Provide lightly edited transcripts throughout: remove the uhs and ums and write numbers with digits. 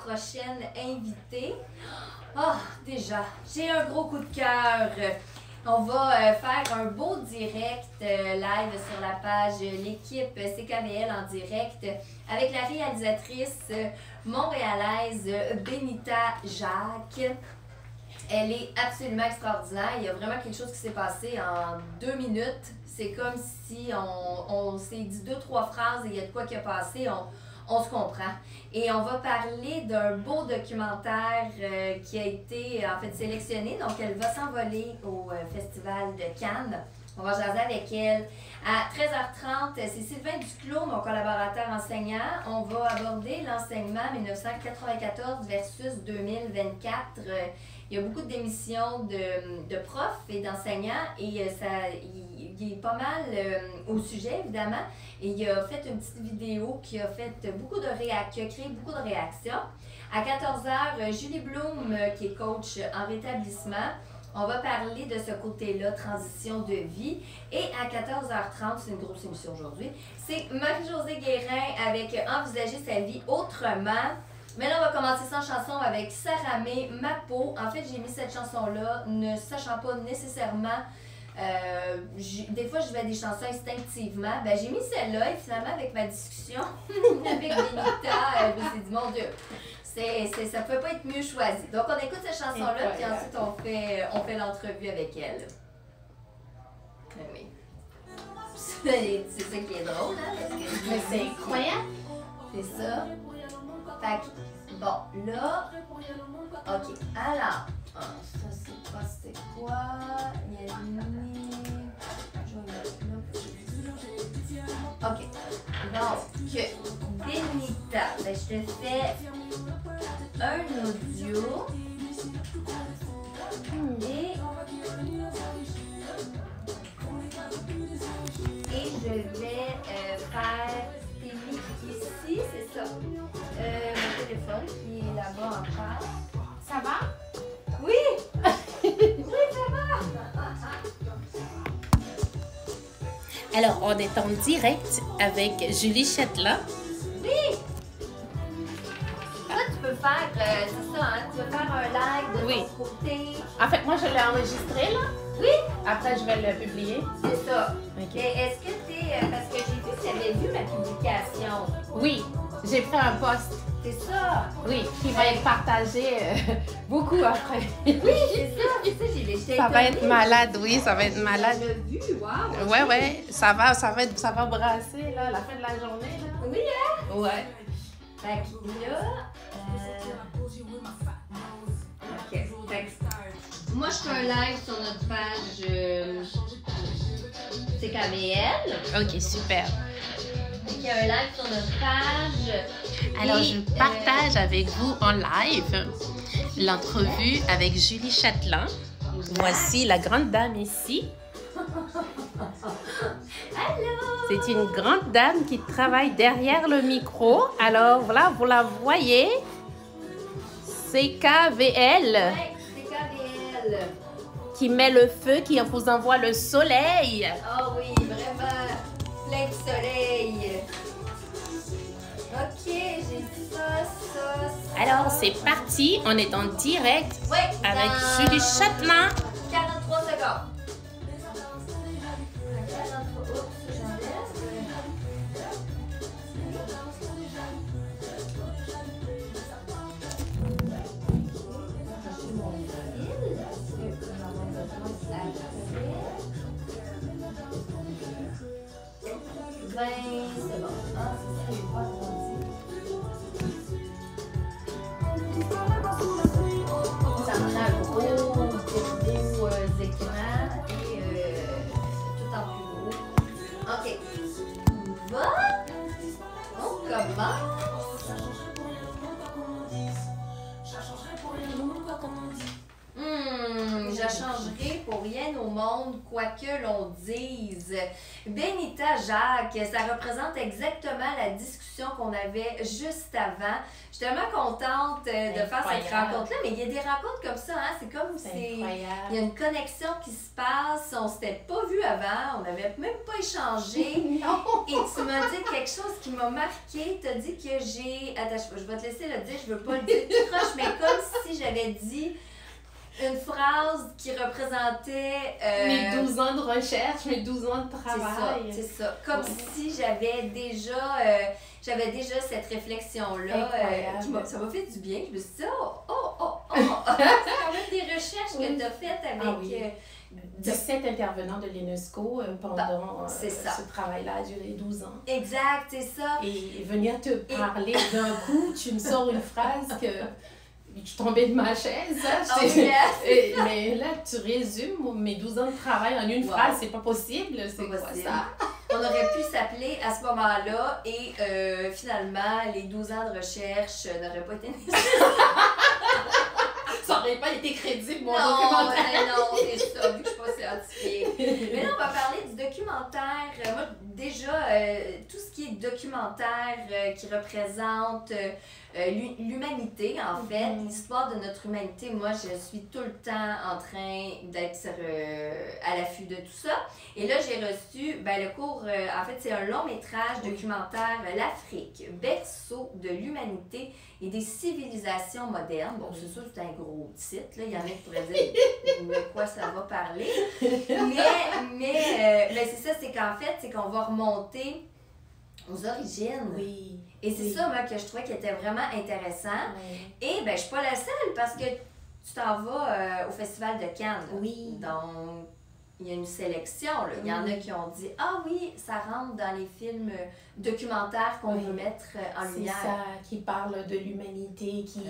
prochaine invitée. Oh, déjà, j'ai un gros coup de cœur. On va faire un beau direct live sur la page L'équipe CKVL en direct avec la réalisatrice montréalaise Benita Jacques. Elle est absolument extraordinaire. Il y a vraiment quelque chose qui s'est passé en 2 minutes. C'est comme si on s'est dit 2-3 phrases et il y a de quoi qui a passé. On se comprend. Et on va parler d'un beau documentaire qui a été en fait sélectionné. Donc, elle va s'envoler au Festival de Cannes. On va jaser avec elle. À 13h30, c'est Sylvain Duclos, mon collaborateur enseignant. On va aborder l'enseignement 1994 versus 2024. Il y a beaucoup de démissions de profs et d'enseignants et il est pas mal au sujet, évidemment. Et il a fait une petite vidéo qui a fait qui a créé beaucoup de réactions. À 14h, Julie Bloom, qui est coach en rétablissement. On va parler de ce côté-là, transition de vie. Et à 14h30, c'est une grosse émission aujourd'hui, c'est Marie-Josée Guérin avec Envisager sa vie autrement. Mais là, on va commencer sans chanson avec Sarah May, Ma peau. En fait, j'ai mis cette chanson-là, ne sachant pas nécessairement. Des fois, je vais des chansons instinctivement. Ben, j'ai mis celle-là et finalement, avec ma discussion avec Benita, je me suis dit, mon Dieu, ça ne peut pas être mieux choisi. Donc, on écoute cette chanson-là, puis ensuite, on fait l'entrevue avec elle. Ben oui. C'est ça qui est drôle, hein? Parce que mais c'est incroyable. C'est ça. Fait que, bon, là, ok, alors, ça c'est quoi? Il y a ok, donc, Benita, ben, je te fais un audio et je vais faire ici, c'est ça. Mon téléphone qui est là-bas en face. Ça va? Oui! Oui, ça va! Alors, on est en direct avec Julie Chatelain. Oui! Toi, tu peux faire, c'est ça, hein? Tu peux faire un live de ton côté. En fait, moi, je l'ai enregistré, là. Oui! Après, je vais le publier. C'est ça. Ok. Mais est-ce que tu es... parce que j'ai vu que tu avais vu ma publication. Oui, j'ai fait un post. C'est ça. Oui, qui va être partagé beaucoup après. Oui, c'est ça, j'ai Ça va être malade, oui, ça va être malade. Tu l'as vu, wow. Ouais, ça va brasser, là, à la fin de la journée, là. Oui, hein? Ouais. Fait que là... OK. Fait que moi, je fais un live sur notre page CKVL. Ok, super. Il y a un live sur notre page. Alors, et, je partage avec vous en live l'entrevue avec Julie Chatelain. Voici la grande dame ici. Allô! C'est une grande dame qui travaille derrière le micro. Alors, voilà, vous la voyez. CKVL. Ouais, CKVL. Qui met le feu, qui vous envoie le soleil. Ah oui, vraiment. Plein de soleil. Ok, j'ai ça. Alors, c'est parti. On est en direct avec dans Julie Chatelain. 43 secondes. C'est bon. Ah, c'est ça, pas ça me prend un gros changerai pour rien au monde, quoi que l'on dise. Benita Jacques, ça représente exactement la discussion qu'on avait juste avant. Je suis tellement contente de faire cette rencontre-là, mais il y a des rencontres comme ça, hein? C'est comme si il y a une connexion qui se passe, on s'était pas vu avant, on n'avait même pas échangé. Et tu m'as dit quelque chose qui m'a marqué. Tu as dit que j'ai... Attends, je vais te laisser le dire, je veux pas le dire tout proche, mais comme si j'avais dit une phrase qui représentait... mes 12 ans de recherche, mes 12 ans de travail. C'est ça. Comme si j'avais déjà cette réflexion-là. Ça m'a fait du bien. Je me suis dit, c'est quand même des recherches que tu as faites avec... 17 intervenants de l'UNESCO pendant ce travail-là a duré 12 ans. Exact, c'est ça. Et venir te parler d'un coup, tu me sors une phrase que... Je tombais de ma chaise. Mais là, tu résumes mes 12 ans de travail en une phrase. C'est pas possible. C'est quoi ça? On aurait pu s'appeler à ce moment-là et finalement, les 12 ans de recherche n'auraient pas été nécessaires. Ça n'aurait pas été crédible, mon documentaire. Non, c'est ça, vu que je suis pas scientifique. Mais là, on va parler du documentaire. Moi, déjà, tout ce qui est documentaire qui représente l'humanité, en fait, l'histoire de notre humanité, moi, je suis tout le temps en train d'être à l'affût de tout ça. Et là, j'ai reçu le cours, en fait, c'est un long métrage documentaire, L'Afrique, berceau de l'humanité et des civilisations modernes. Bon, c'est sûr, c'est un gros titre, là. Il y en a qui pourraient dire de quoi ça va parler. Mais c'est ça, c'est qu'en fait, c'est qu'on va remonter aux origines. Oui. Et c'est ça, moi, que je trouvais qui était vraiment intéressant. Oui. Et je suis pas la seule parce que tu t'en vas au Festival de Cannes. Oui. Donc, il y a une sélection. Là. Il y en a qui ont dit « Ah oui, ça rentre dans les films documentaires qu'on veut mettre en lumière. » C'est ça, qui parle de l'humanité, qui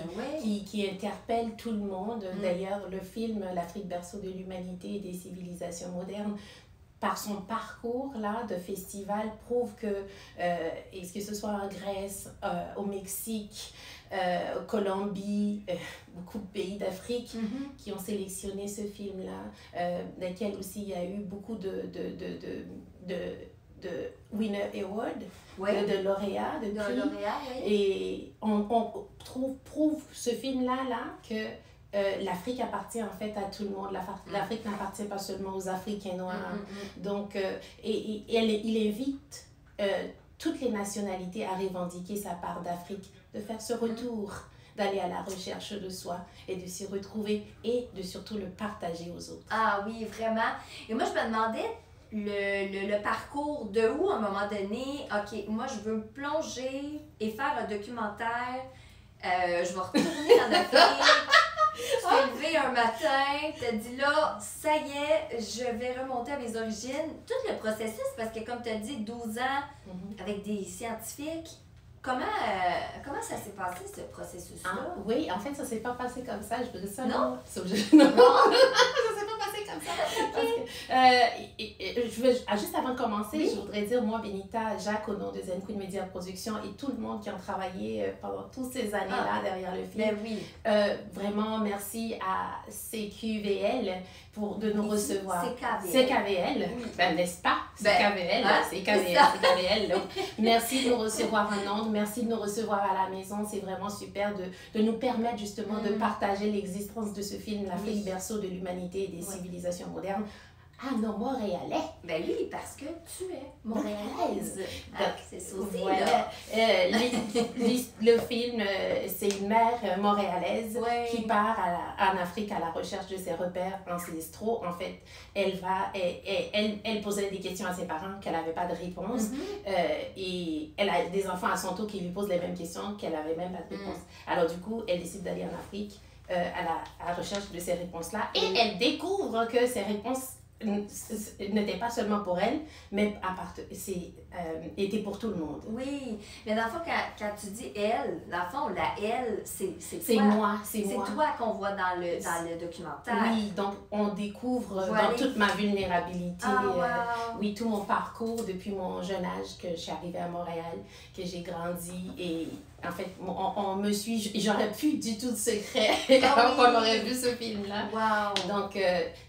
interpelle tout le monde. D'ailleurs, le film « L'Afrique berceau de l'humanité et des civilisations modernes », par son parcours là, de festival, prouve que, que ce soit en Grèce, au Mexique, Colombie, beaucoup de pays d'Afrique qui ont sélectionné ce film-là, dans lequel aussi il y a eu beaucoup de winner award, de lauréats, de prix. Et on prouve ce film-là que l'Afrique appartient en fait à tout le monde. L'Afrique n'appartient pas seulement aux Africains noirs. Donc, il invite toutes les nationalités à revendiquer sa part d'Afrique, de faire ce retour, d'aller à la recherche de soi et de s'y retrouver et de surtout le partager aux autres. Ah oui, vraiment. Et moi, je me demandais le parcours de où, à un moment donné, OK, moi, je veux me plonger et faire un documentaire. Je vais retourner en Afrique. Tu t'es levé un matin, tu as dit là, ça y est, je vais remonter à mes origines. Tout le processus, parce que comme tu as dit, 12 ans avec des scientifiques, comment ça s'est passé ce processus-là? Oui, en fait, ça s'est pas passé comme ça. Je veux dire ça. Non? Non, ça s'est pas passé comme ça. Juste avant de commencer, je voudrais dire, moi, Benita Jacques, au nom de Zen Queen Media Production et tout le monde qui ont travaillé pendant toutes ces années-là derrière le film. Vraiment, merci à CQVL de nous recevoir. CKVL, n'est-ce pas? CKVL, CKVL. Donc, merci de nous recevoir en ondes, merci de nous recevoir à la maison. C'est vraiment super de nous permettre justement de partager l'existence de ce film, L'Afrique berceau de l'humanité et des civilisations modernes. Ah non, Montréalais. Ben oui, parce que tu es montréalaise. C'est ça aussi, voilà. Le film, c'est une mère montréalaise qui part en Afrique à la recherche de ses repères ancestraux. En fait, elle posait des questions à ses parents qu'elle n'avait pas de réponse. Et elle a des enfants à son tour qui lui posent les mêmes questions qu'elle n'avait même pas de réponse. Alors du coup, elle décide d'aller en Afrique à la recherche de ces réponses-là. Et elle découvre que ces réponses n'était pas seulement pour elle, mais était pour tout le monde. Oui, mais dans le fond, quand tu dis elle, dans le fond, la elle, c'est toi. Moi. C'est toi qu'on voit dans le documentaire. Oui, donc on découvre dans toute ma vulnérabilité, oui, tout mon parcours depuis mon jeune âge, que je suis arrivée à Montréal, que j'ai grandi et En fait, on me suit, j'aurais plus du tout de secret Ah quand on aurait vu ce film-là. Wow. Donc,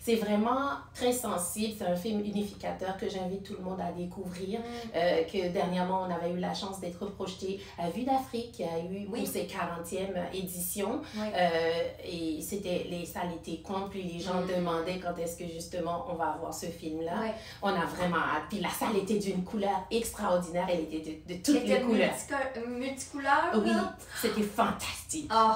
c'est vraiment très sensible. C'est un film unificateur que j'invite tout le monde à découvrir. Que dernièrement, on avait eu la chance d'être projeté à Vue d'Afrique, qui a eu pour ses 40e éditions. Oui. Et les salles étaient complètes. Les gens demandaient quand est-ce que justement on va avoir ce film-là. Oui. On a vraiment hâte. Puis la salle était d'une couleur extraordinaire. Elle était de toutes les couleurs. Multicouleur. Oui, c'était fantastique. Oh,